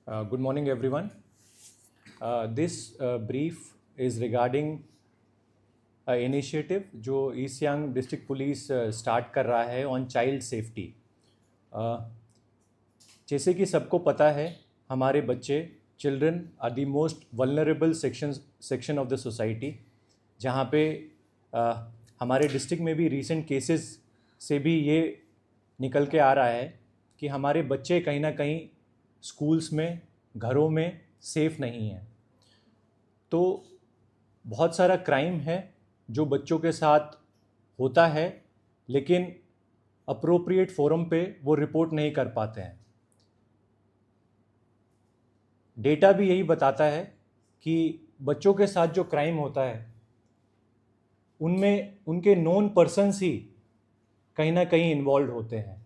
Good morning, everyone. This brief is regarding initiative जो east Siang district police start कर रहा है ऑन चाइल्ड सेफ्टी। जैसे कि सबको पता है, हमारे बच्चे children are the most vulnerable section of the society, जहाँ पे हमारे डिस्ट्रिक्ट में भी रीसेंट केसेस से भी ये निकल के आ रहा है कि हमारे बच्चे कहीं ना कहीं स्कूल्स में, घरों में सेफ़ नहीं हैं। तो बहुत सारा क्राइम है जो बच्चों के साथ होता है, लेकिन अप्रोप्रिएट फोरम पे वो रिपोर्ट नहीं कर पाते हैं। डेटा भी यही बताता है कि बच्चों के साथ जो क्राइम होता है उनमें उनके नोन पर्सन्स ही कहीं ना कहीं इन्वॉल्व होते हैं।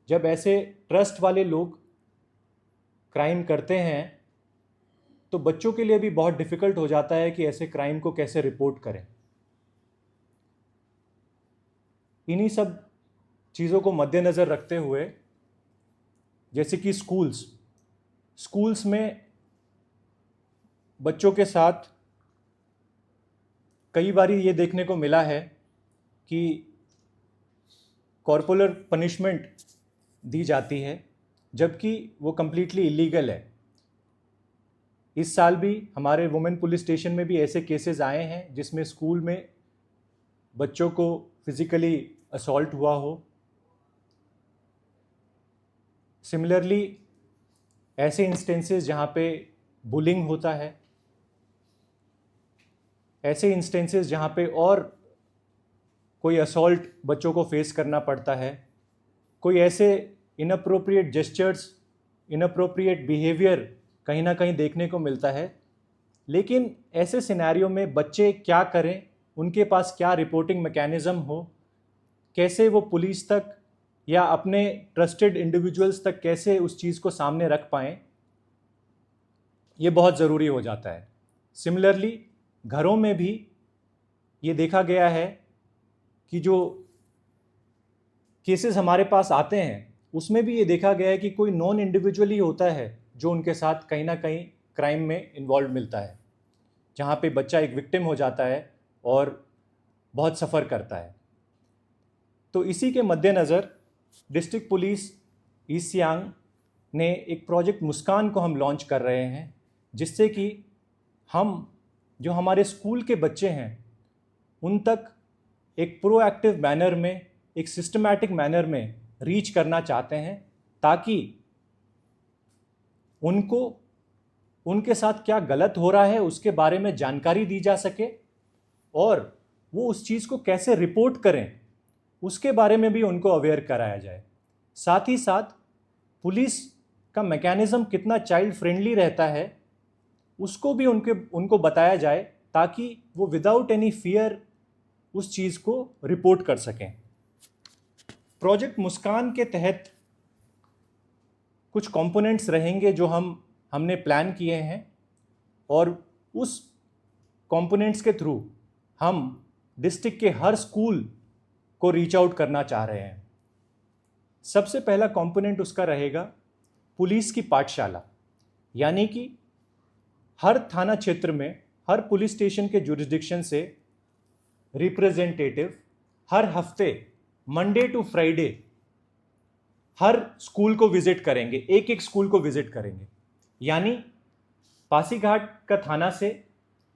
जब ऐसे ट्रस्ट वाले लोग क्राइम करते हैं तो बच्चों के लिए भी बहुत डिफ़िकल्ट हो जाता है कि ऐसे क्राइम को कैसे रिपोर्ट करें। इन्हीं सब चीज़ों को मद्देनज़र रखते हुए, जैसे कि स्कूल्स में बच्चों के साथ कई बार ये देखने को मिला है कि कॉर्पोरल पनिशमेंट दी जाती है, जबकि वो कम्प्लीटली इलीगल है। इस साल भी हमारे वुमेन पुलिस स्टेशन में भी ऐसे केसेस आए हैं जिसमें स्कूल में बच्चों को फिज़िकली असॉल्ट हुआ हो। सिमिलरली ऐसे इंस्टेंसेस जहाँ पे बुलिंग होता है, ऐसे इंस्टेंसेस जहाँ पे और कोई असॉल्ट बच्चों को फेस करना पड़ता है, कोई ऐसे इनअप्रोप्रिएट जेस्चर्स, इनअप्रोप्रिएट बिहेवियर कहीं ना कहीं देखने को मिलता है। लेकिन ऐसे सिनेरियो में बच्चे क्या करें, उनके पास क्या रिपोर्टिंग मैकेनिज़्म हो, कैसे वो पुलिस तक या अपने ट्रस्टेड इंडिविजुअल्स तक कैसे उस चीज़ को सामने रख पाएँ, ये बहुत ज़रूरी हो जाता है। सिमिलरली घरों में भी ये देखा गया है कि जो केसेस हमारे पास आते हैं उसमें भी ये देखा गया है कि कोई नॉन इंडिविजुअल ही होता है जो उनके साथ कहीं ना कहीं क्राइम में इन्वॉल्व मिलता है, जहाँ पे बच्चा एक विक्टिम हो जाता है और बहुत सफ़र करता है। तो इसी के मद्देनज़र डिस्ट्रिक्ट पुलिस ईस्ट सियांग ने एक प्रोजेक्ट मुस्कान को हम लॉन्च कर रहे हैं, जिससे कि हम जो हमारे स्कूल के बच्चे हैं उन तक एक प्रोएक्टिव मैनर में, एक सिस्टमैटिक मैनर में रीच करना चाहते हैं, ताकि उनको उनके साथ क्या गलत हो रहा है उसके बारे में जानकारी दी जा सके और वो उस चीज़ को कैसे रिपोर्ट करें उसके बारे में भी उनको अवेयर कराया जाए। साथ ही साथ पुलिस का मैकेनिज़्म कितना चाइल्ड फ्रेंडली रहता है उसको भी उनको बताया जाए, ताकि वो विदाउट एनी फियर उस चीज़ को रिपोर्ट कर सकें। प्रोजेक्ट मुस्कान के तहत कुछ कंपोनेंट्स रहेंगे जो हमने प्लान किए हैं, और उस कंपोनेंट्स के थ्रू हम डिस्ट्रिक्ट के हर स्कूल को रीच आउट करना चाह रहे हैं। सबसे पहला कंपोनेंट उसका रहेगा पुलिस की पाठशाला, यानी कि हर थाना क्षेत्र में, हर पुलिस स्टेशन के जुरिस्डिक्शन से रिप्रेजेंटेटिव हर हफ्ते मंडे टू फ्राइडे हर स्कूल को विजिट करेंगे, एक स्कूल को विजिट करेंगे। यानी पासीघाट का थाना से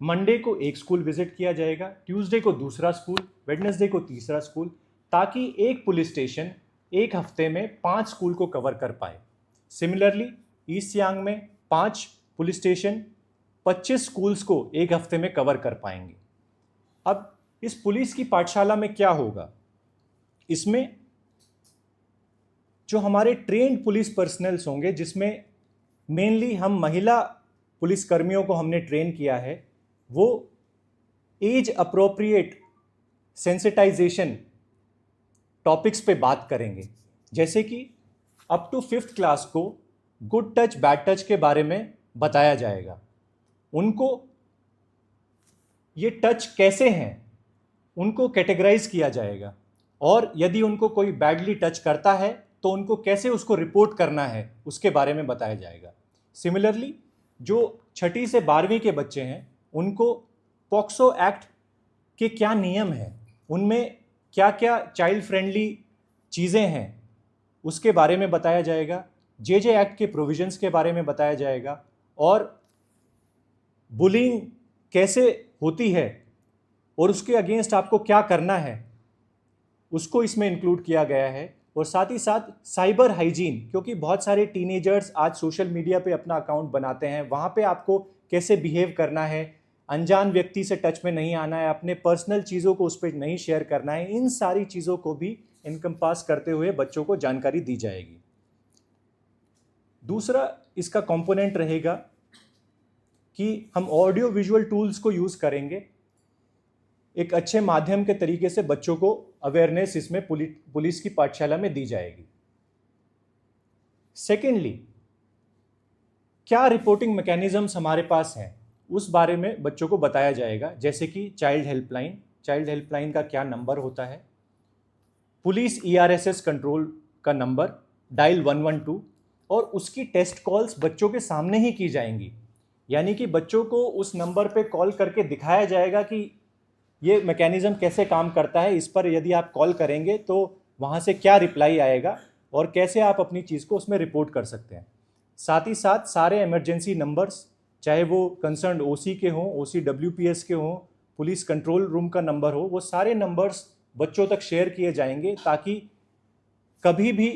मंडे को एक स्कूल विजिट किया जाएगा, ट्यूसडे को दूसरा स्कूल, वेडनेसडे को तीसरा स्कूल, ताकि एक पुलिस स्टेशन एक हफ्ते में 5 स्कूल को कवर कर पाए। सिमिलरली ईस्ट सियांग में 5 पुलिस स्टेशन 25 स्कूल्स को एक हफ्ते में कवर कर पाएंगे। अब इस पुलिस की पाठशाला में क्या होगा, इसमें जो हमारे ट्रेंड पुलिस पर्सनल्स होंगे, जिसमें मेनली हम महिला पुलिस कर्मियों को हमने ट्रेन किया है, वो एज अप्रोप्रिएट सेंसिटाइजेशन टॉपिक्स पे बात करेंगे। जैसे कि अप टू 5th क्लास को गुड टच बैड टच के बारे में बताया जाएगा। उनको ये टच कैसे हैं उनको कैटेगराइज किया जाएगा, और यदि उनको कोई बैडली टच करता है तो उनको कैसे उसको रिपोर्ट करना है उसके बारे में बताया जाएगा। सिमिलरली जो 6ठी से 12वीं के बच्चे हैं उनको पॉक्सो एक्ट के क्या नियम हैं, उनमें क्या क्या चाइल्ड फ्रेंडली चीज़ें हैं उसके बारे में बताया जाएगा, जे एक्ट के प्रोविजंस के बारे में बताया जाएगा, और बुलिंग कैसे होती है और उसके अगेंस्ट आपको क्या करना है उसको इसमें इंक्लूड किया गया है। और साथ ही साथ साइबर हाइजीन, क्योंकि बहुत सारे टीनेजर्स आज सोशल मीडिया पे अपना अकाउंट बनाते हैं, वहाँ पे आपको कैसे बिहेव करना है, अनजान व्यक्ति से टच में नहीं आना है, अपने पर्सनल चीज़ों को उस पर नहीं शेयर करना है, इन सारी चीज़ों को भी इनकम्पास करते हुए बच्चों को जानकारी दी जाएगी। दूसरा इसका कंपोनेंट रहेगा कि हम ऑडियो विजुअल टूल्स को यूज़ करेंगे, एक अच्छे माध्यम के तरीके से बच्चों को अवेयरनेस इसमें पुलिस की पाठशाला में दी जाएगी। सेकेंडली, क्या रिपोर्टिंग मैकेनिज्म्स हमारे पास हैं उस बारे में बच्चों को बताया जाएगा, जैसे कि चाइल्ड हेल्पलाइन का क्या नंबर होता है, पुलिस ERSS कंट्रोल का नंबर डायल 112, और उसकी टेस्ट कॉल्स बच्चों के सामने ही की जाएंगी, यानी कि बच्चों को उस नंबर पे कॉल करके दिखाया जाएगा कि ये मैकेनिज्म कैसे काम करता है, इस पर यदि आप कॉल करेंगे तो वहाँ से क्या रिप्लाई आएगा और कैसे आप अपनी चीज़ को उसमें रिपोर्ट कर सकते हैं। साथ ही साथ सारे इमरजेंसी नंबर्स, चाहे वो कंसर्न OC के हों, OCWPS के हों, पुलिस कंट्रोल रूम का नंबर हो, वो सारे नंबर्स बच्चों तक शेयर किए जाएंगे ताकि कभी भी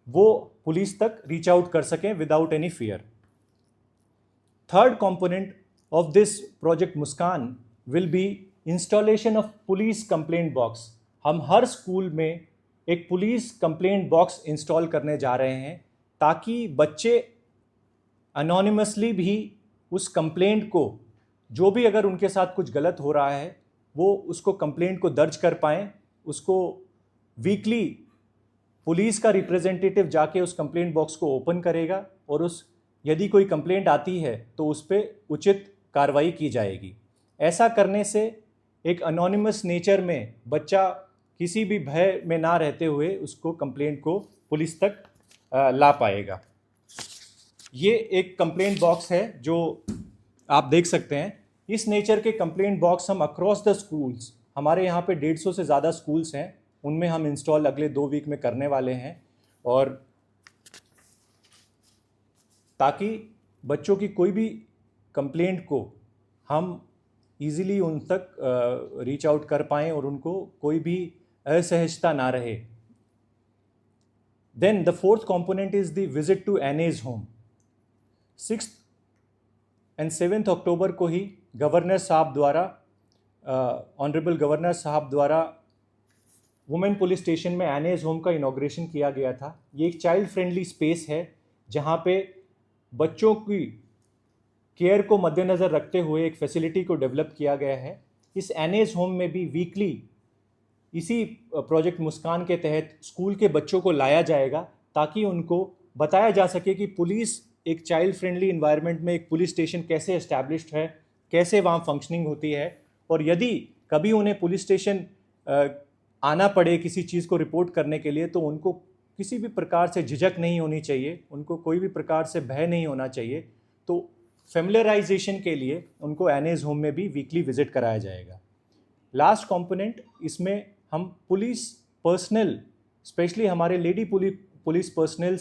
वो पुलिस तक रीच आउट कर सकें without any fear. Third component of this project Muskan will be installation of police complaint box. हम हर स्कूल में एक पुलिस कंप्लेंट बॉक्स इंस्टॉल करने जा रहे हैं ताकि बच्चे अनोनिमसली भी उस कंप्लेंट को, जो भी अगर उनके साथ कुछ गलत हो रहा है, वो उसको कंप्लेंट को दर्ज कर पाएँ। उसको वीकली पुलिस का रिप्रेजेंटेटिव जाके उस कंप्लेंट बॉक्स को ओपन करेगा और यदि कोई कंप्लेंट आती है तो उस पर उचित कार्रवाई की जाएगी। ऐसा करने से एक अनोनिमस नेचर में बच्चा किसी भी भय में ना रहते हुए उसको कंप्लेंट को पुलिस तक ला पाएगा। ये एक कंप्लेंट बॉक्स है जो आप देख सकते हैं। इस नेचर के कंप्लेंट बॉक्स हम अक्रॉस द स्कूल्स, हमारे यहाँ पे 150 से ज़्यादा स्कूल्स हैं, उनमें हम इंस्टॉल अगले 2 वीक में करने वाले हैं, और ताकि बच्चों की कोई भी कंप्लेंट को हम ईज़िली उन तक रीच आउट कर पाएँ और उनको कोई भी असहजता ना रहे। Then the fourth component is the visit to NA's home. 6 और 7 अक्टूबर को ही गवर्नर साहब द्वारा, ऑनरेबल गवर्नर साहब द्वारा वुमेन पुलिस स्टेशन में NA's होम का इनॉग्रेशन किया गया था। ये एक चाइल्ड फ्रेंडली स्पेस है जहाँ पे बच्चों की केयर को मद्देनज़र रखते हुए एक फैसिलिटी को डेवलप किया गया है। इस NA's होम में भी वीकली इसी प्रोजेक्ट मुस्कान के तहत स्कूल के बच्चों को लाया जाएगा ताकि उनको बताया जा सके कि पुलिस एक चाइल्ड फ्रेंडली इन्वायरमेंट में एक पुलिस स्टेशन कैसे एस्टैब्लिश्ड है, कैसे वहाँ फंक्शनिंग होती है, और यदि कभी उन्हें पुलिस स्टेशन आना पड़े किसी चीज़ को रिपोर्ट करने के लिए तो उनको किसी भी प्रकार से झिझक नहीं होनी चाहिए, उनको कोई भी प्रकार से भय नहीं होना चाहिए। तो फेमिलियराइजेशन के लिए उनको NA's होम में भी वीकली विजिट कराया जाएगा। लास्ट कंपोनेंट, इसमें हम पुलिस पर्सनल, स्पेशली हमारे लेडी पुलिस पर्सनल